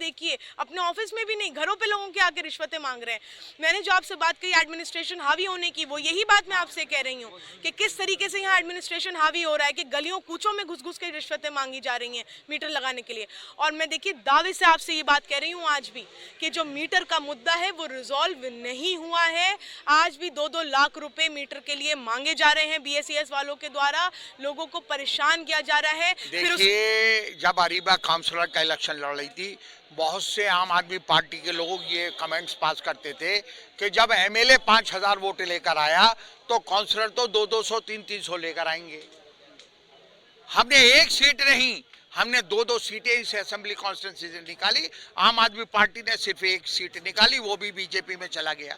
देखिए, अपने ऑफिस में भी नहीं, घरों पे लोगों के आके रिश्वतें मांग रहे हैं। मैंने जो आपसे बात कही एडमिनिस्ट्रेशन हावी होने की, वो यही बात मैं आपसे कह रही हूँ कि किस तरीके से यहाँ एडमिनिस्ट्रेशन हावी हो रहा है कि गलियों कूचों में घुस घुस के रिश्वतें मांगी जा रही हैं मीटर लगाने के लिए। और मैं देखिए दावे से आपसे ये बात कह रही हूँ आज भी कि जो मीटर का मुद्दा है वो रिजॉल्व नहीं हुआ है। आज भी 2-2 लाख रुपए मीटर के लिए मांगे जा रहे हैं बीएसईएस वालों के द्वारा, लोगों को परेशान किया जा रहा है। देखिए, जब अरीबा काउंसलर का इलेक्शन लड़ रही थी, बहुत से आम आदमी पार्टी के लोग ये कमेंट्स पास करते थे कि जब एमएलए 5,000 वोट लेकर आया तो काउंसलर तो 200, 300 लेकर आएंगे। हमने एक सीट नहीं, हमने 2 सीटें इस असेंबली कॉन्स्टिट्यूंसी से निकाली। आम आदमी पार्टी ने सिर्फ एक सीट निकाली, वो भी बीजेपी में चला गया।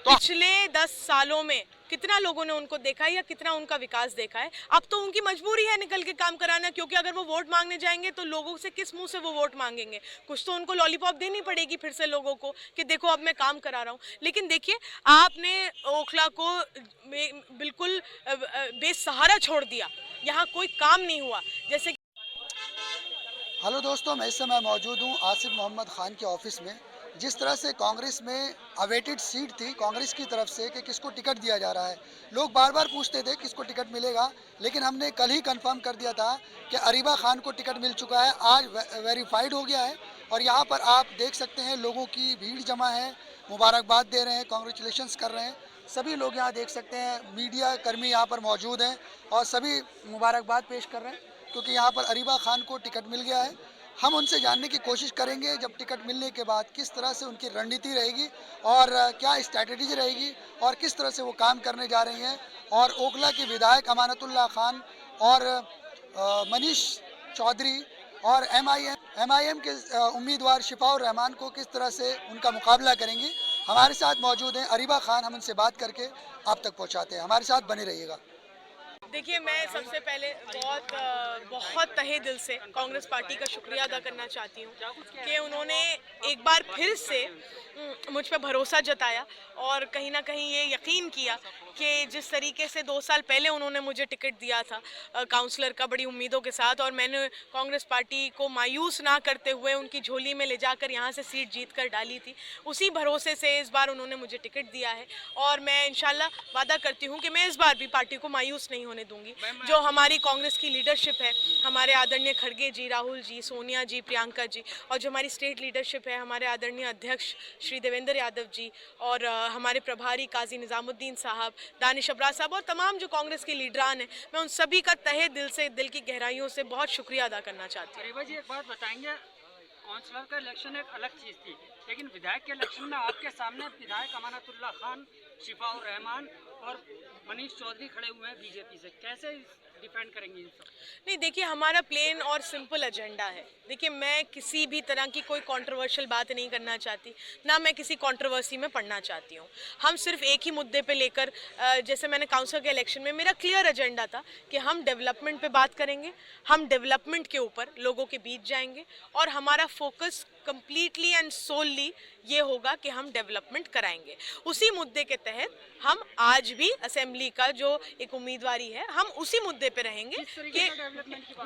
तो पिछले 10 सालों में कितना लोगों ने उनको देखा है या कितना उनका विकास देखा है? अब तो उनकी मजबूरी है निकल के काम कराना, क्योंकि अगर वो वोट मांगने जाएंगे तो लोगों से किस मुंह से वो वोट मांगेंगे? कुछ तो उनको लॉलीपॉप देनी पड़ेगी फिर से लोगों को कि देखो अब मैं काम करा रहा हूँ। लेकिन देखिए, आपने ओखला को बिल्कुल बेसहारा छोड़ दिया, यहाँ कोई काम नहीं हुआ। जैसे हेलो दोस्तों, मैं इस समय मौजूद हूँ आसिफ मोहम्मद खान के ऑफिस में। जिस तरह से कांग्रेस में अवेटेड सीट थी कांग्रेस की तरफ से कि किसको टिकट दिया जा रहा है, लोग बार बार पूछते थे किसको टिकट मिलेगा, लेकिन हमने कल ही कंफर्म कर दिया था कि अरीबा खान को टिकट मिल चुका है। आज वेरीफाइड हो गया है और यहाँ पर आप देख सकते हैं लोगों की भीड़ जमा है, मुबारकबाद दे रहे हैं, कॉन्ग्रेचुलेशंस कर रहे हैं। सभी लोग यहाँ देख सकते हैं, मीडिया कर्मी यहाँ पर मौजूद हैं और सभी मुबारकबाद पेश कर रहे हैं क्योंकि यहाँ पर अरीबा खान को टिकट मिल गया है। हम उनसे जानने की कोशिश करेंगे जब टिकट मिलने के बाद किस तरह से उनकी रणनीति रहेगी और क्या स्ट्रैटेजी रहेगी और किस तरह से वो काम करने जा रही हैं। और ओखला के विधायक अमानतुल्लाह खान और मनीष चौधरी और एमआईएम के उम्मीदवार शिफाउर रहमान को किस तरह से उनका मुकाबला करेंगी। हमारे साथ मौजूद हैं अरीबा खान, हम उनसे बात करके आप तक पहुँचाते हैं। हमारे साथ बने रहिएगा। देखिए, मैं सबसे पहले बहुत तहे दिल से कांग्रेस पार्टी का शुक्रिया अदा करना चाहती हूँ कि उन्होंने एक बार फिर से मुझ पर भरोसा जताया और कहीं ना कहीं ये यकीन किया कि जिस तरीके से 2 साल पहले उन्होंने मुझे टिकट दिया था काउंसलर का बड़ी उम्मीदों के साथ, और मैंने कांग्रेस पार्टी को मायूस ना करते हुए उनकी झोली में ले जाकर यहाँ से सीट जीत कर डाली थी, उसी भरोसे से इस बार उन्होंने मुझे टिकट दिया है। और मैं इंशाल्लाह वादा करती हूँ कि मैं इस बार भी पार्टी को मायूस नहीं होने दूंगी। जो हमारी कांग्रेस की लीडरशिप है, हमारे आदरणीय खड़गे जी, राहुल जी, सोनिया जी, प्रियंका जी, और जो हमारी स्टेट लीडरशिप है, हमारे आदरणीय अध्यक्ष श्री देवेंद्र यादव जी, और हमारे प्रभारी काजी निजामुद्दीन साहब, दानिश अबरार साहब और तमाम जो कांग्रेस के लीडरान हैं, मैं उन सभी का तहे दिल से, दिल की गहराइयों से बहुत शुक्रिया अदा करना चाहती हूँ। अरीबा जी, एक बात बताएंगे, काउंसलर का इलेक्शन एक अलग चीज़ थी, लेकिन विधायक के इलेक्शन में आपके सामने विधायक अमानतुल्लाह खान, शिफाउर रहमान और मनीष चौधरी खड़े हुए हैं बीजेपी से, कैसे डिफेंड करेंगे इन सब? नहीं, देखिए, हमारा प्लेन और सिंपल एजेंडा है। देखिए, मैं किसी भी तरह की कोई कंट्रोवर्शियल बात नहीं करना चाहती, ना मैं किसी कंट्रोवर्सी में पढ़ना चाहती हूँ। हम सिर्फ एक ही मुद्दे पे लेकर, जैसे मैंने काउंसिल के इलेक्शन में मेरा क्लियर एजेंडा था कि हम डेवलपमेंट पे बात करेंगे, हम डेवलपमेंट के ऊपर लोगों के बीच जाएंगे और हमारा फोकस कंप्लीटली एंड सोलली ये होगा कि हम डेवलपमेंट कराएंगे। उसी मुद्दे के तहत हम आज भी असेंबली का जो एक उम्मीदवारी है, हम उसी मुद्दे पे रहेंगे कि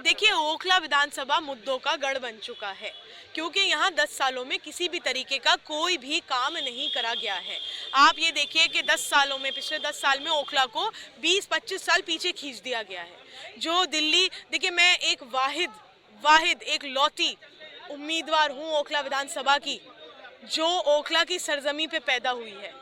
देखिए, ओखला विधानसभा मुद्दों का गढ़ बन चुका है क्योंकि यहाँ 10 सालों में किसी भी तरीके का कोई भी काम नहीं करा गया है। आप ये देखिए कि 10 सालों में, पिछले 10 साल में ओखला को 20-25 साल पीछे खींच दिया गया है। जो दिल्ली, देखिए, मैं एक वाहिद एक लौती उम्मीदवार हूँ ओखला विधानसभा की, जो ओखला की सरजमी पे पैदा हुई है।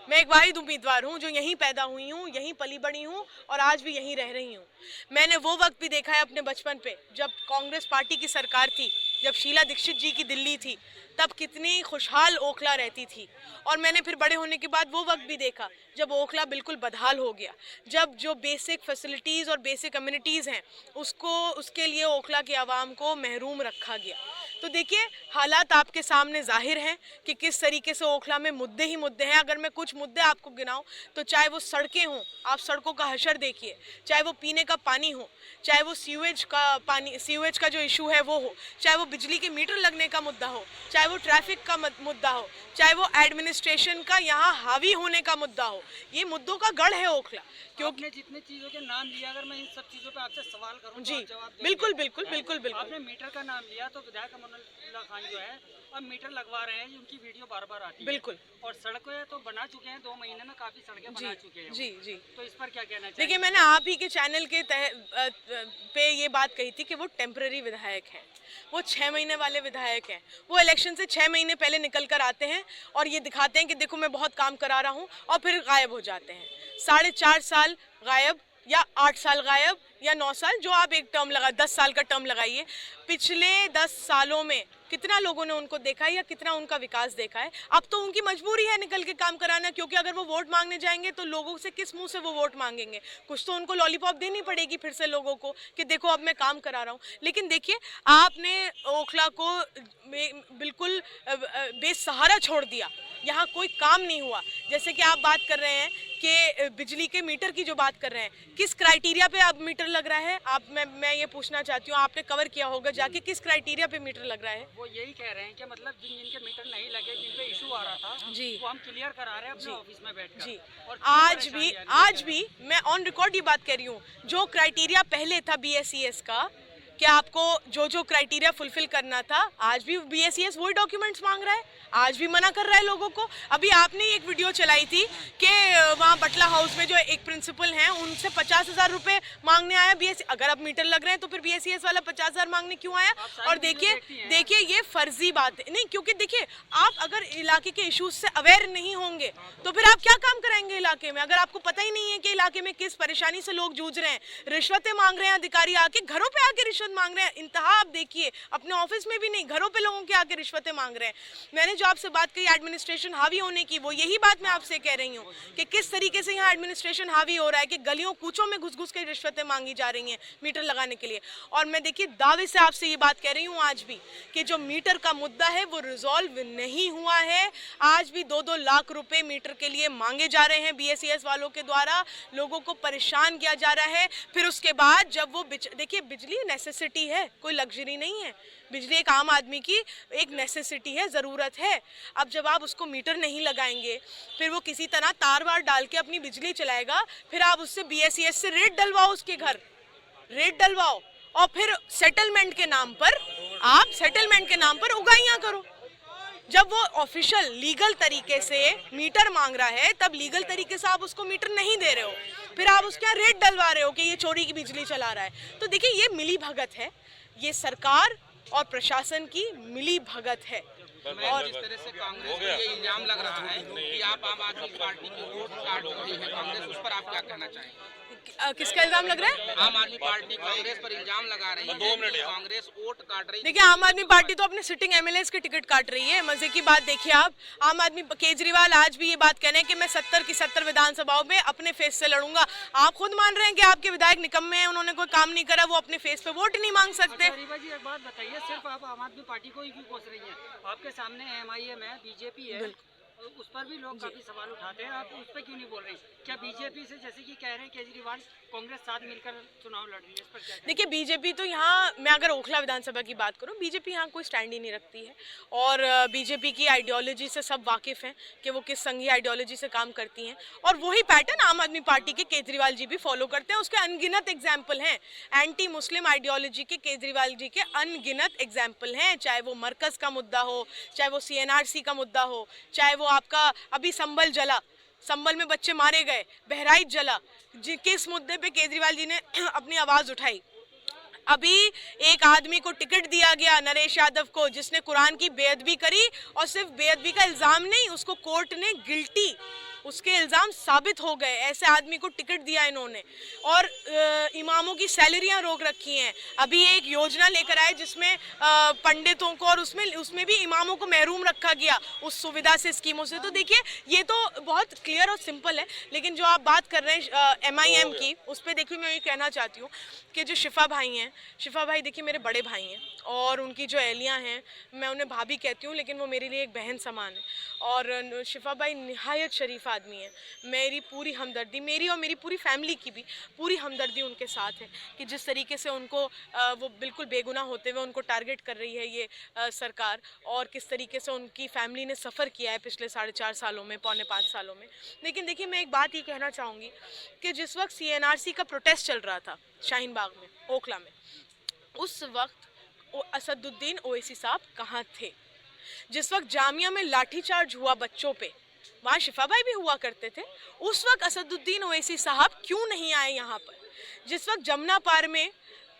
मैं एक वाहिद उम्मीदवार हूँ जो यहीं पैदा हुई हूँ, यहीं पली बड़ी हूँ और आज भी यहीं रह रही हूँ। मैंने वो वक्त भी देखा है अपने बचपन पे जब कांग्रेस पार्टी की सरकार थी, जब शीला दीक्षित जी की दिल्ली थी, तब कितनी खुशहाल ओखला रहती थी। और मैंने फिर बड़े होने के बाद वो वक्त भी देखा जब ओखला बिल्कुल बदहाल हो गया, जब जो बेसिक फैसिलिटीज़ और बेसिक कम्युनिटीज़ हैं उसके लिए ओखला की आवाम को महरूम रखा गया। तो देखिए, हालात आपके सामने जाहिर हैं कि किस तरीके से ओखला में मुद्दे ही मुद्दे हैं। अगर मैं कुछ मुद्दे आपको गिनाऊं तो चाहे वो सड़कें हों, आप सड़कों का हशर देखिए, चाहे वो पीने का पानी हो, चाहे वो सीवेज का जो इशू है वो हो, चाहे वो बिजली के मीटर लगने का मुद्दा हो, चाहे वो ट्रैफिक का मुद्दा हो, चाहे वो एडमिनिस्ट्रेशन का यहाँ हावी होने का मुद्दा हो, ये मुद्दों का गढ़ है ओखला। क्योंकि जितने चीजों के नाम लिया, अगर मैं इन सब चीजों पे आपसे सवाल करूं जी, तो आप जवाब देंगे? बिल्कुल बिल्कुल बिल्कुल बिल्कुल। आपने मीटर का नाम लिया तो विधायक अमरुल्लाह खान जो है अब मीटर लगवा रहे हैं, उनकी वीडियो बार बार आती है। बिल्कुल। और सड़कें तो बना चुके हैं, 2 महीने में काफी सड़कें बना चुके हैं। जी जी। तो इस पर क्या कहना चाहिए? देखिए, मैंने आप ही के चैनल के पे ये बात कही थी कि वो टेम्पररी विधायक हैं, वो 6 महीने वाले विधायक हैं। वो इलेक्शन से 6 महीने पहले निकल कर आते हैं और ये दिखाते हैं कि देखो मैं बहुत काम करा रहा हूँ, और फिर गायब हो जाते हैं। 4.5 साल गायब, या 8 साल गायब, या 9 साल, जो आप एक टर्म लगा, 10 साल का टर्म लगाइए। पिछले 10 सालों में कितना लोगों ने उनको देखा है या कितना उनका विकास देखा है? अब तो उनकी मजबूरी है निकल के काम कराना, क्योंकि अगर वो वोट मांगने जाएंगे तो लोगों से किस मुंह से वो वोट मांगेंगे? कुछ तो उनको लॉलीपॉप देनी पड़ेगी फिर से लोगों को कि देखो अब मैं काम करा रहा हूँ। लेकिन देखिए, आपने ओखला को बिल्कुल बेसहारा छोड़ दिया, यहाँ कोई काम नहीं हुआ। जैसे कि आप बात कर रहे हैं कि बिजली के मीटर की जो बात कर रहे हैं, किस क्राइटेरिया पे अब मीटर लग रहा है? आप मैं ये पूछना चाहती हूँ, आपने कवर किया होगा जाके, किस क्राइटेरिया पे मीटर लग रहा है? वो यही कह रहे हैं कि मतलब जिनके मीटर नहीं लगे, जिन पे इशू आ रहा था, जी, वो हम क्लियर करा रहे हैं अपने ऑफिस में बैठकर। जी। और आज भी मैं ऑन रिकॉर्ड ये बात कह रही हूँ, जो क्राइटेरिया पहले था BSES का, कि आपको जो क्राइटेरिया फुलफिल करना था, आज भी BSES वही डॉक्यूमेंट्स मांग रहा है, आज भी मना कर रहा है लोगों को। अभी आपने एक वीडियो चलाई थी कि वहाँ बटला हाउस में जो एक प्रिंसिपल हैं, उनसे 50,000 रुपए मांगने आया BSES। अगर अब मीटर लग रहे हैं तो फिर BSES वाला 50,000 मांगने क्यों आया? और देखिए ये फर्जी बात है। नहीं, क्योंकि देखिए, आप अगर इलाके के इश्यूज से अवेयर नहीं होंगे तो फिर आप क्या काम कराएंगे इलाके में? अगर आपको पता ही नहीं है कि इलाके में किस परेशानी से लोग जूझ रहे हैं, रिश्वतें मांग रहे हैं अधिकारी आके, घरों पे आके रिश्वत मांग रहे हैं। इंतहा आप देखिए, अपने ऑफिस में भी नहीं, घरों पे लोगों के आके रिश्वतें मांग रहे हैं। मैंने जो आपसे बात कही एडमिनिस्ट्रेशन हावी होने की, वो यही बात मैं आपसे कह रही हूँ कि किस तरीके से यहाँ एडमिनिस्ट्रेशन हावी हो रहा है कि गलियों कूचों में घुस घुस के रिश्वतें मांगी जा रही हैं मीटर लगाने के लिए। और मैं देखिए दावे से आपसे ये बात कह रही हूँ आज भी कि जो मीटर का मुद्दा है वो रिजॉल्व नहीं हुआ है। आज भी 2-2 लाख रुपए मीटर के लिए मांगे जा रहे हैं BSES वालों के द्वारा, लोगों को परेशान किया जा रहा है। फिर उसके बाद जब वो देखिए, बिजली नेसेसिटी है, कोई लग्जरी नहीं है। बिजली एक आम आदमी की एक नेसेसिटी है, ज़रूरत है। अब जब आप उसको मीटर नहीं लगाएंगे, फिर वो किसी तरह तार वार डाल के अपनी बिजली चलाएगा, फिर आप उससे BSES से रेट डलवाओ, उसके घर रेट डलवाओ, और फिर सेटलमेंट के नाम पर उगाइयाँ करो। जब वो ऑफिशियल लीगल तरीके से मीटर मांग रहा है, तब लीगल तरीके से आप उसको मीटर नहीं दे रहे हो, फिर आप उसके यहाँ रेट डलवा रहे हो कि ये चोरी की बिजली चला रहा है। तो देखिए, ये मिली भगत है, ये सरकार और प्रशासन की मिली भगत है। और जिस तरह से कांग्रेस को ये इल्जाम लग रहा है कि आप आम आदमी पार्टी की वोट काट रही है कांग्रेस, उस पर आप क्या कहना चाहेंगे? किसका इल्जाम लग रहा है? आम आदमी पार्टी कांग्रेस पर इल्जाम लगा रही है कि कांग्रेस वोट काट रही है। देखिए, आम आदमी पार्टी तो अपने सिटिंग MLAs की टिकट काट रही है। मजे की बात देखिए, आप आम आदमी केजरीवाल आज भी ये बात कह रहे हैं कि मैं 70 की 70 विधानसभाओं में अपने फेस से लड़ूंगा। आप खुद मान रहे हैं कि आपके विधायक निकम्मे हैं, उन्होंने कोई काम नहीं करा, वो अपने फेस पे वोट नहीं मांग सकते। रीवा जी, एक बात बताइए, सिर्फ आप आम आदमी पार्टी को ही क्यों कोस रही हैं? आपके सामने MIM है, BJP है, उस पर भी लोग काफी सवाल उठाते हैं, आप उस पर क्यों नहीं बोल रही? क्या BJP से, जैसे कि कह रहे हैं केजरीवाल, कांग्रेस साथ मिलकर चुनाव लड़ रही है, इस पर क्या? देखिए, BJP तो यहाँ, मैं अगर ओखला विधानसभा की बात करूँ, BJP यहाँ कोई स्टैंड ही नहीं रखती है। और BJP की आइडियोलॉजी से सब वाकिफ़ हैं कि वो किस संघीय आइडियोलॉजी से काम करती हैं, और वही पैटर्न आम आदमी पार्टी के केजरीवाल जी भी फॉलो करते हैं। उसके अनगिनत एग्जाम्पल हैं, एंटी मुस्लिम आइडियोलॉजी के केजरीवाल जी के अनगिनत एग्जाम्पल हैं, चाहे वो मरकज़ का मुद्दा हो, चाहे वो CNRC का मुद्दा हो, चाहे वो आपका अभी संभल जला, संभल में बच्चे मारे गए, बहराइच जला, किस मुद्दे पे केजरीवाल जी ने अपनी आवाज़ उठाई। अभी एक आदमी को टिकट दिया गया, नरेश यादव को, जिसने कुरान की बेअदबी करी, और सिर्फ बेअदबी का इल्ज़ाम नहीं, उसको कोर्ट ने गिल्टी, उसके इल्ज़ाम साबित हो गए, ऐसे आदमी को टिकट दिया इन्होंने। और इमामों की सैलरियां रोक रखी हैं। अभी एक योजना लेकर आए जिसमें पंडितों को, और उसमें भी इमामों को महरूम रखा गया उस सुविधा से, स्कीमों से। तो देखिए, ये तो बहुत क्लियर और सिंपल है। लेकिन जो आप बात कर रहे हैं MIM की, उस पर देखिए, मैं ये कहना चाहती हूँ कि जो शिफा भाई हैं, शिफा भाई देखिए मेरे बड़े भाई हैं, और उनकी जो एहलियाँ हैं, मैं उन्हें भाभी कहती हूँ, लेकिन वो मेरे लिए एक बहन समान है। और शिफा भाई निहायत शरीफ आदमी है। मेरी पूरी हमदर्दी, मेरी और मेरी पूरी फैमिली की भी पूरी हमदर्दी उनके साथ है कि जिस तरीके से उनको वो बिल्कुल बेगुनाह होते हुए उनको टारगेट कर रही है ये सरकार, और किस तरीके से उनकी फैमिली ने सफ़र किया है पिछले 4.5 सालों में, पौने 5 सालों में। लेकिन देखिए, मैं एक बात ये कहना चाहूँगी कि जिस वक्त CNRC का प्रोटेस्ट चल रहा था शाहीन बाग में, ओखला में, उस वक्त असदुद्दीन ओवैसी साहब कहाँ थे? जिस वक्त जामिया में लाठीचार्ज हुआ बच्चों पे, वहाँ शिफा भाई भी हुआ करते थे। उस वक्त असदुद्दीन ओवैसी साहब क्यों नहीं आए यहाँ पर? जिस वक्त जमुना पार में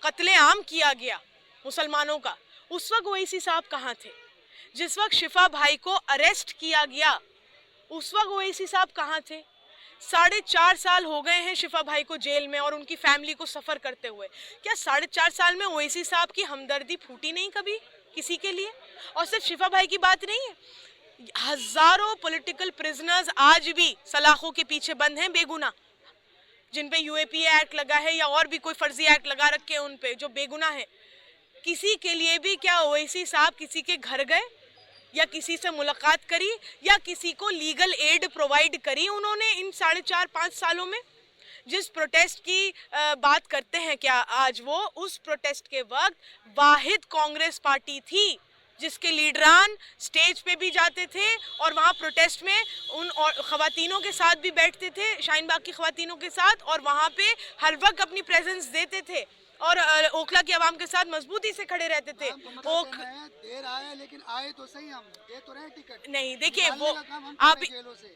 कत्ले-आम किया गया मुसलमानों का, उस वक्त ओवैसी साहब कहाँ थे? जिस वक्त शिफा भाई को अरेस्ट किया गया, उस वक्त ओवैसी साहब कहाँ थे? 4.5 साल हो गए हैं शिफा भाई को जेल में और उनकी फैमिली को सफ़र करते हुए। क्या 4.5 साल में ओवैसी साहब की हमदर्दी फूटी नहीं कभी किसी के लिए? और सिर्फ शिफा भाई की बात नहीं है, हजारों पॉलिटिकल प्रिजनर्स आज भी सलाखों के पीछे बंद हैं बेगुनाह, जिन पे UAPA एक्ट लगा है या और भी कोई फर्जी एक्ट लगा रखे हैं उन पे, जो बेगुनाह है। किसी के लिए भी क्या ओवैसी साहब किसी के घर गए या किसी से मुलाकात करी या किसी को लीगल एड प्रोवाइड करी उन्होंने इन 4.5-5 सालों में? जिस प्रोटेस्ट की बात करते हैं क्या आज वो, उस प्रोटेस्ट के वक्त वाहिद कांग्रेस पार्टी थी जिसके लीडरान स्टेज पे भी जाते थे और वहाँ प्रोटेस्ट में उन और ख़वातीनों के साथ भी बैठते थे, शाहीन बाग की ख़वातीनों के साथ, और वहाँ पे हर वक्त अपनी प्रेजेंस देते थे और ओखला की आवाम के साथ मजबूती से खड़े रहते थे। देर आए लेकिन आए तो सही, हम दे तो रहे टिकट। नहीं, देखिए वो आप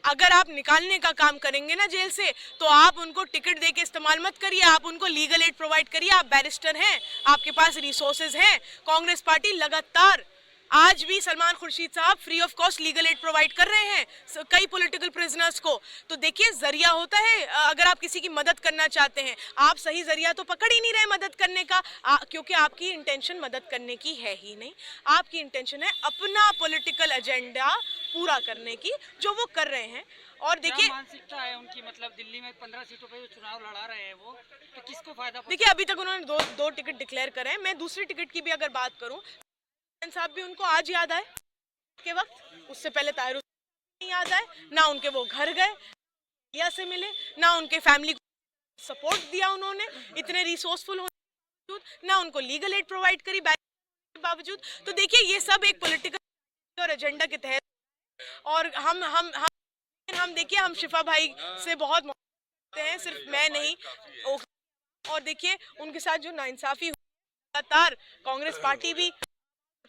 अगर आप निकालने का काम करेंगे ना जेल से, तो आप उनको टिकट दे के इस्तेमाल मत करिए, आप उनको लीगल एड प्रोवाइड करिए। आप बैरिस्टर हैं, आपके पास रिसोर्सेज हैं। कांग्रेस पार्टी लगातार आज भी सलमान खुर्शीद साहब free of cost legal aid provide कर रहे हैं कई पॉलिटिकल प्रिजनर्स को। तो देखिए, जरिया होता है, अगर आप किसी की मदद करना चाहते हैं, आप सही जरिया तो पकड़ ही नहीं रहे मदद करने का, क्योंकि आपकी इंटेंशन मदद करने की है ही नहीं। आपकी इंटेंशन है अपना पॉलिटिकल एजेंडा पूरा करने की, जो वो कर रहे हैं। और देखिए, मानसिकता है उनकी, मतलब दिल्ली में 15 सीटों पे चुनाव लड़ा रहे हैं वो, तो किसको फायदा? देखिए, अभी तक उन्होंने दो टिकट डिक्लेयर करे हैं। मैं दूसरी टिकट की भी अगर बात करूं, साहब भी उनको आज याद आए के वक्त, उससे पहले ताहिर नहीं याद आए, ना उनके वो घर गए या से मिले, ना उनके फैमिली को सपोर्ट दिया उन्होंने इतने रिसोर्सफुल होने के बावजूद, ना उनको लीगल एड प्रोवाइड करी के बावजूद। तो देखिए, ये सब एक पॉलिटिकल और एजेंडा के तहत, और हम देखिए, हम शिफा भाई से बहुत मोहब्बत हैं, सिर्फ मैं नहीं। और देखिए, उनके साथ जो नाइंसाफी लगातार कांग्रेस पार्टी भी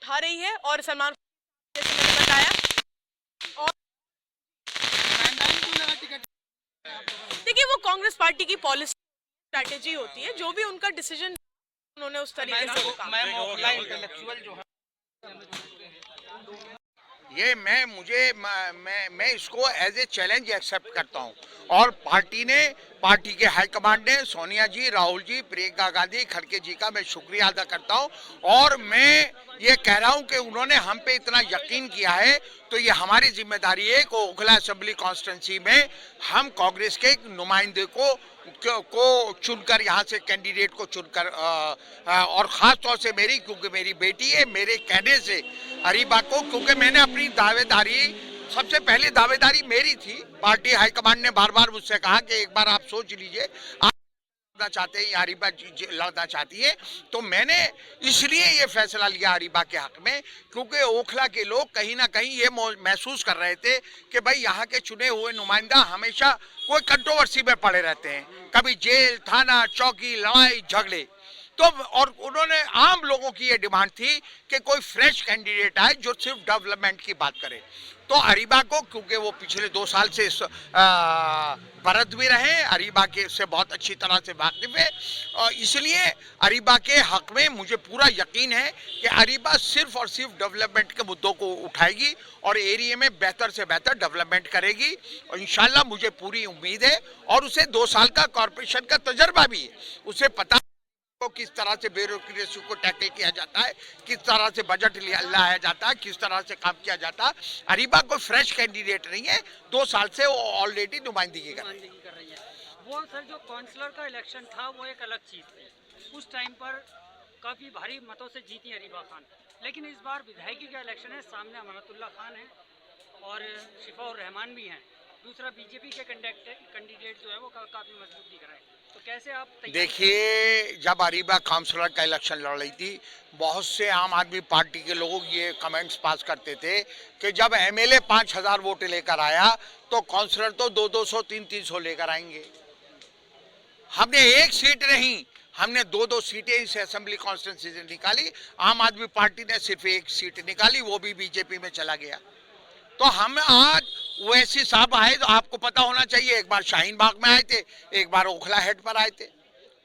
उठा रही है, और सलमान जैसे मैंने बताया, और देखिए, वो कांग्रेस पार्टी की पॉलिसी स्ट्रैटेजी होती है, जो भी उनका डिसीजन उन्होंने उस तरीके से काम किया। इंटेलेक्चुअल जो है ये मैं इसको एज ए चैलेंज एक्सेप्ट करता हूँ, और पार्टी के हाईकमांड ने, सोनिया जी, राहुल जी, प्रियंका गांधी, खड़गे जी का मैं शुक्रिया अदा करता हूँ। और मैं ये कह रहा हूँ कि उन्होंने हम पे इतना यकीन किया है, तो ये हमारी जिम्मेदारी है कि ओखला असेंबली कॉन्स्टिट्यूंसी में हम कांग्रेस के एक नुमाइंदे को चुनकर, यहाँ से कैंडिडेट को चुनकर, और ख़ास तौर से मेरी, क्योंकि मेरी बेटी है, मेरे कहने से अरीबा को, क्योंकि मैंने अपनी दावेदारी, सबसे पहले दावेदारी मेरी थी। पार्टी हाईकमांड ने बार बार मुझसे कहा कि एक बार आप सोच लीजिए, आप लड़ना चाहते हैं या अरीबा लड़ना चाहती है। तो मैंने इसलिए ये फैसला लिया अरीबा के हक में, क्योंकि ओखला के लोग कहीं ना कहीं ये महसूस कर रहे थे कि भाई यहाँ के चुने हुए नुमाइंदा हमेशा कोई कंट्रोवर्सी में पड़े रहते हैं, कभी जेल, थाना, चौकी, लड़ाई झगड़े। तो और उन्होंने, आम लोगों की ये डिमांड थी कि कोई फ्रेश कैंडिडेट आए जो सिर्फ डेवलपमेंट की बात करे। तो अरीबा को, क्योंकि वो पिछले 2 साल से भारत में रहे, अरीबा के से बहुत अच्छी तरह से वाकिफ है, और इसलिए अरीबा के हक में मुझे पूरा यकीन है कि अरीबा सिर्फ और सिर्फ डेवलपमेंट के मुद्दों को उठाएगी और एरिया में बेहतर से बेहतर डेवलपमेंट करेगी, और इंशाल्लाह मुझे पूरी उम्मीद है। और उसे 2 साल का कॉर्पोरेशन का तजर्बा भी है, उसे पता को किस तरह से ब्यूरोक्रेसी को टैकल किया जाता है, किस तरह से बजट लाया जाता है, किस तरह से काम किया जाता है। अरीबा कोई फ्रेश कैंडिडेट नहीं है, 2 साल से वो ऑलरेडी नुमाइंदगी कर रही है। वो सर, जो काउंसलर का इलेक्शन था वो एक अलग चीज़ थी, उस टाइम पर काफ़ी भारी मतों से जीती अरीबा खान, लेकिन इस बार विधायकी का इलेक्शन है, सामने अमानतुल्लाह खान है और शिफा और रहमान भी हैं। दूसरा बीजेपी के कैंडिडेट जो है वो काफ़ी मजबूत दिख रहा है, तो कैसे आप देखिए, जब अरीबा काउंसलर का इलेक्शन लड़ रही थी, बहुत से आम आदमी पार्टी के लोग ये कमेंट्स पास करते थे कि जब एमएलए 5,000 वोट लेकर आया तो काउंसलर तो 200, 300 लेकर आएंगे। हमने एक सीट नहीं, हमने 2 सीटें इस असेंबली कॉन्स्टिट्यूंसी से निकाली। आम आदमी पार्टी ने सिर्फ एक सीट निकाली, वो भी बीजेपी में चला गया। तो हम आज ओवैसी साहब आए, तो आपको पता होना चाहिए, एक बार शाहीन बाग में आए थे, एक बार ओखला हेड पर आए थे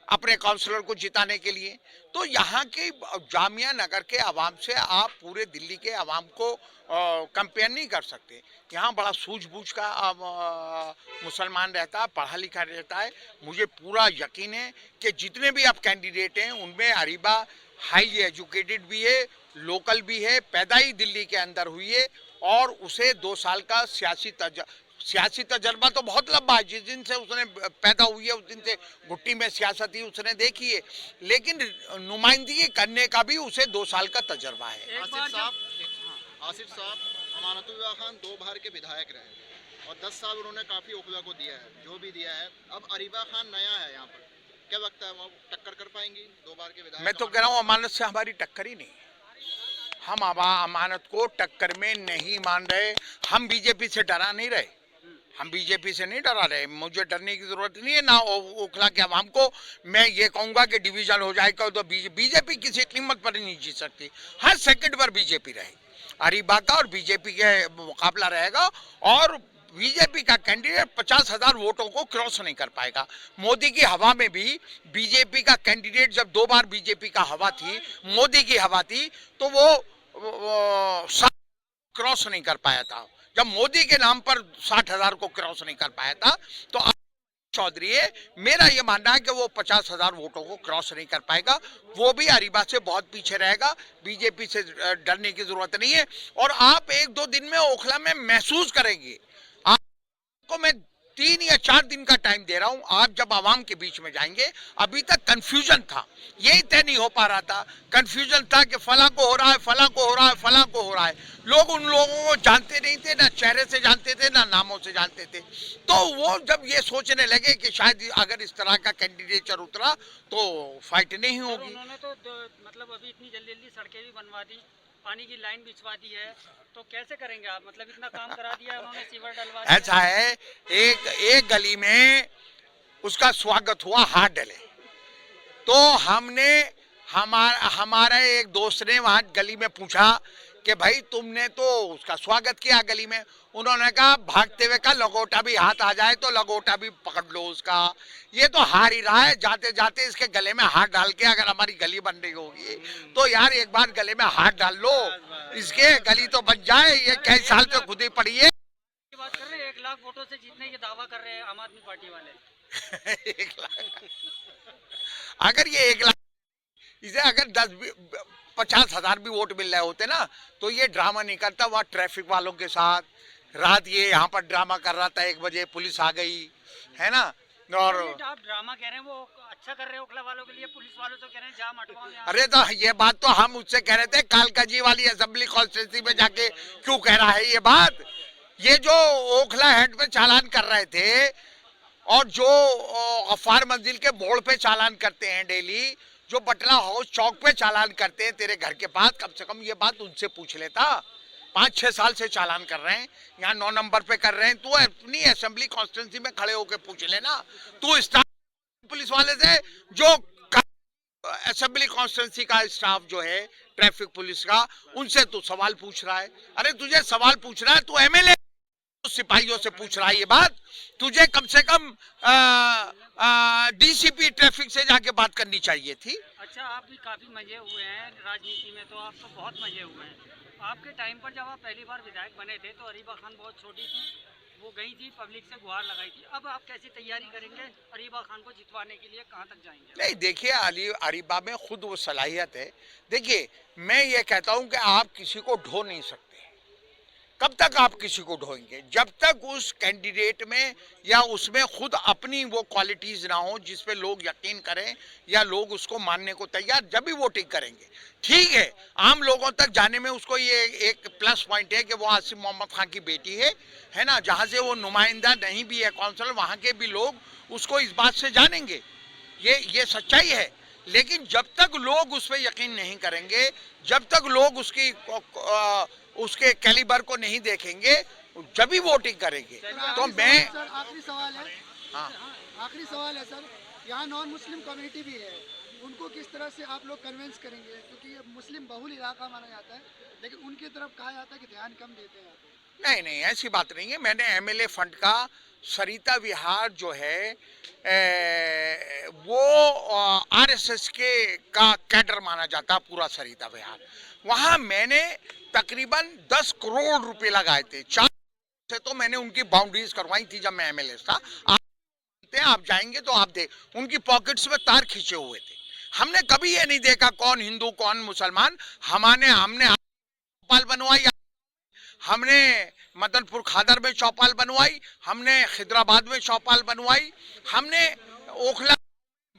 अपने काउंसलर को जिताने के लिए। तो यहाँ के जामिया नगर के आवाम से आप पूरे दिल्ली के आवाम को कंपेयर नहीं कर सकते। यहाँ बड़ा सूझबूझ का मुसलमान रहता है, पढ़ा लिखा रहता है। मुझे पूरा यकीन है कि जितने भी आप कैंडिडेट हैं उनमें अरीबा हाईली एजुकेटेड भी है, लोकल भी है, पैदा ही दिल्ली के अंदर हुई है और उसे 2 साल का सियासी तजर्बा तो बहुत लंबा है। जिस दिन से उसने पैदा हुई है उस दिन से घुट्टी में सियासत ही उसने देखी है, लेकिन नुमाइंदगी करने का भी उसे 2 साल का तजर्बा है। आसिफ साहब अमानतुल्लाह खान 2 बार के विधायक रहे और 10 साल उन्होंने काफ़ी ओखला को दिया है, जो भी दिया है। अब अरीबा खान नया है यहाँ पर, क्या लगता है वो टक्कर कर पाएंगी 2 बार के विधायक? मैं तो कह रहा हूँ अमानत से हमारी टक्कर ही नहीं। हम अमानत को टक्कर में नहीं मान रहे। हम बीजेपी से डरा नहीं रहे, हम बीजेपी से नहीं डरा रहे। मुझे डरने की जरूरत नहीं है ना ओखला के आवाम को। मैं ये कहूंगा कि डिवीजन हो जाएगा तो बीजेपी किसी कीमत पर नहीं जीत सकती। हर सेकंड पर बीजेपी रहे, अरीबा का और बीजेपी के मुकाबला रहेगा और बीजेपी का कैंडिडेट 50,000 वोटों को क्रॉस नहीं कर पाएगा। मोदी की हवा में भी बीजेपी का कैंडिडेट, जब 2 बार बीजेपी का हवा थी, मोदी की हवा थी, तो वो क्रॉस नहीं कर पाया था। जब मोदी के नाम पर 60,000 को क्रॉस नहीं कर पाया था, तो चौधरी है, मेरा ये मानना है कि वो 50,000 वोटों को क्रॉस नहीं कर पाएगा। वो भी अरीबा से बहुत पीछे रहेगा। बीजेपी से डरने की जरूरत नहीं है। और आप 1-2 दिन में ओखला में महसूस करेंगे। आपको मैं 3 या 4 दिन का टाइम दे रहा हूं। आप जब आवाम के बीच में जाएंगे, अभी तक कंफ्यूजन था, यही तय नहीं हो पा रहा था। कंफ्यूजन था कि फला को हो रहा है, फला को हो रहा है, फला को हो रहा है। लोग उन लोगों को जानते नहीं थे, ना चेहरे से जानते थे, ना नामों से जानते थे। तो वो जब ये सोचने लगे कि शायद अगर इस तरह का कैंडिडेचर उतरा तो फाइट नहीं होगी। उन्होंने तो मतलब अभी इतनी जल्दी सड़कें भी बनवा दी, पानी की लाइन बिछवा दी है, तो कैसे करेंगे आप? मतलब इतना काम करा दिया है उन्होंने, सीवर डलवा दिया। ऐसा है, एक गली में उसका स्वागत हुआ, हाथ डले, तो हमने हमारे एक दोस्त ने वहां गली में पूछा कि भाई तुमने तो उसका स्वागत किया गली में। उन्होंने कहा भागते हुए का लगोटा भी हाथ आ जाए तो लगोटा भी पकड़ लो उसका। ये तो हार ही रहा है, जाते जाते इसके गले में हाथ डाल के अगर हमारी गली बन रही होगी तो यार एक बार गले में हाथ डाल लो, इसके गली तो बच जाए। ये कई साल से खुद ही पड़ी है। बात कर रहे हैं 1 लाख वोटों से जीतने की दावा कर रहे हैं आम आदमी पार्टी वाले। 1 लाख, अगर ये 1 लाख इसे अगर 50,000 भी वोट मिल रहे होते ना तो ये ड्रामा नहीं करता। वहाँ ट्रैफिक वालों के साथ रात ये यहाँ पर ड्रामा कर रहा था, 1 बजे पुलिस आ गई है ना। और आप ड्रामा कह रहे हैं, वो अच्छा कर रहे हैं ओखला वालों के लिए, पुलिस वालों तो कह रहे हैं जाम हटवाओ। अरे तो ये बात तो हम उससे कह रहे थे, कालका जी वाली असेंबली कॉन्स्टिट्यूंसी में जाके क्यों कह रहा है ये बात। ये जो ओखला हेड पे चालान कर रहे थे और जो गफ्फार मंजिल के मोड़ पे चालान करते हैं डेली, जो बटला हाउस चौक पे चालान करते हैं तेरे घर के पास, कम से कम ये बात उनसे पूछ लेता। 5-6 साल से चालान कर रहे हैं, यहाँ 9 नंबर पे कर रहे हैं। तू अपनी असेंबली कॉन्स्टिट्यूंसी में खड़े होकर पूछ लेना। तू स्टाफ पुलिस वाले से, जो असेंबली कॉन्स्टिट्यूंसी का स्टाफ जो है ट्रैफिक पुलिस का, उनसे तू सवाल पूछ रहा है। अरे तुझे सवाल पूछ रहा है, तू एमएलए सिपाहियों से पूछ रहा है ये बात। तुझे कम से कम डीसीपी ट्रैफिक से जाके बात करनी चाहिए थी। अच्छा, आप भी काफी मजे हुए हैं राजनीति में, तो आपको बहुत मजे हुए हैं। आपके टाइम पर जब आप पहली बार विधायक बने थे तो अरीबा खान बहुत छोटी थी, वो गई थी पब्लिक से गुहार लगाई थी। अब आप कैसी तैयारी करेंगे अरीबा खान को जितवाने के लिए, कहाँ तक जाएंगे? नहीं देखिए, अरीबा में खुद वो सलाहियत है। देखिए मैं ये कहता हूँ कि आप किसी को ढो नहीं सकते। कब तक आप किसी को ढोएंगे? जब तक उस कैंडिडेट में या उसमें खुद अपनी वो क्वालिटीज ना हो जिस पे लोग यकीन करें या लोग उसको मानने को तैयार, जब भी वोटिंग करेंगे। ठीक है, आम लोगों तक जाने में उसको ये एक प्लस पॉइंट है कि वो आसिफ मोहम्मद खान की बेटी है ना, जहां से वो नुमाइंदा नहीं भी है काउंसिलर, वहां के भी लोग उसको इस बात से जानेंगे, ये सच्चाई है। लेकिन जब तक लोग उस पर यकीन नहीं करेंगे, जब तक लोग उसके कैलिबर को नहीं देखेंगे, जब भी वोटिंग करेंगे। तो मैं सर आखिरी सवाल है, हाँ, आखिरी सवाल है सर, यहाँ नॉन मुस्लिम कम्युनिटी भी है, उनको किस तरह से आप लोग कन्विंस करेंगे? क्योंकि ये मुस्लिम बहुल इलाका माना जाता है, लेकिन उनकी तरफ कहा जाता है कि ध्यान कम देते हैं। नहीं, ऐसी बात नहीं है। मैंने एमएलए फंड का सरिता विहार जो है वो आरएसएस के का कैडर माना जाता, पूरा सरिता विहार, वहां मैंने तकरीबन 10 करोड़ रुपए लगाए थे। 4 से तो मैंने उनकी बाउंड्रीज करवाई थी जब मैं एमएलए था। आप जाएंगे तो आप देख, उनकी पॉकेट्स में तार खींचे हुए थे। हमने कभी ये नहीं देखा कौन हिंदू कौन मुसलमान। हमने चौपाल बनवाई, हमने मदनपुर खादर में चौपाल बनवाई, हमने खिदराबाद में चौपाल बनवाई, हमने ओखला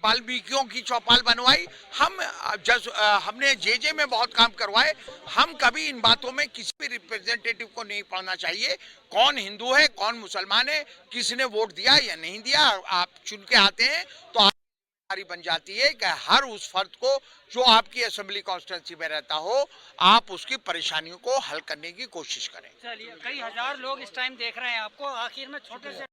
वाल्मीकियों की चौपाल बनवाई, हमने जे में बहुत काम करवाए। हम कभी इन बातों में किसी भी रिप्रेजेंटेटिव को नहीं पढ़ना चाहिए कौन हिंदू है कौन मुसलमान है, किसी ने वोट दिया या नहीं दिया। आप चुन के आते हैं तो हमारी बन जाती है कि हर उस फर्द को जो आपकी असेंबली कॉन्स्टिट्यूंसी में रहता हो, आप उसकी परेशानियों को हल करने की कोशिश करें। चलिए, कई हजार लोग इस टाइम देख रहे हैं आपको, आखिर में छोटे से